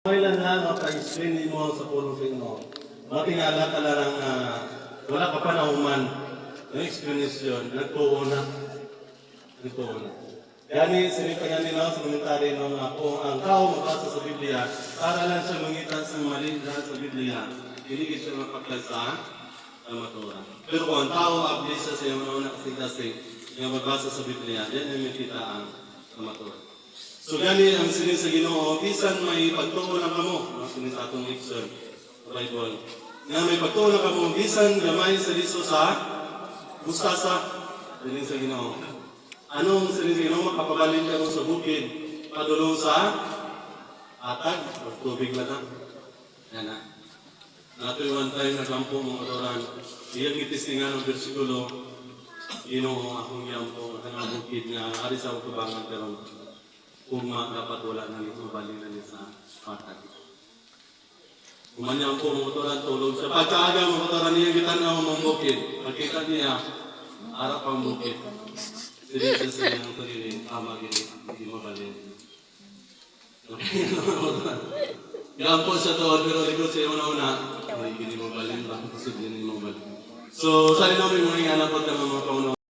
Kailan lang mapa-explain mo sa pulong sa inyo. Matingala ka lang wala ka pa nauman. Yung explanation, nagtuo na. Yani, sinipayan nila sa komentary nung kung ang tao mabasa sa Biblia, para lang siya mangitan sa mali lahat sa Biblia. Hindi siya mapaklasa sa matura. Pero kung ang tao ablis sa iyo na kasi yung magbasa sa Biblia, yan yung makita ang matura. So gani ang sinin sa Ginoo, bisan may pagtuo na kamo, sinin sa atong leksyon sa Bible. Nga may pagtuo na kamo, bisan gamay sa liso sa bustasa, sinin sa Ginoo. Anong sinin sa Ginoo, makapabalin ka mo sa bukid, padulong sa atag, tubig lang na. Yan na. Nato yung one time naglampo mong adoran, iyang itistingan ng bersikulo, Ginoo akong yampo, kanang bukid nga, ari sa utubangan karon. Kung dapat wala na nito, balik na nito sa patag. Kumanyang po mga motoran tulog. Sa pagkaaga mga motoran niya, kita na mga bukid. Pagkita niya, harap ang bukid. Sinisa sa niyang sarili, tama gini, hindi mabalik. Gaan po siya to, pero likod siya una-una, hindi mabalik, bakit posible hindi mabalik. So, sa rin namin mga anak ko ng mga kaunaw.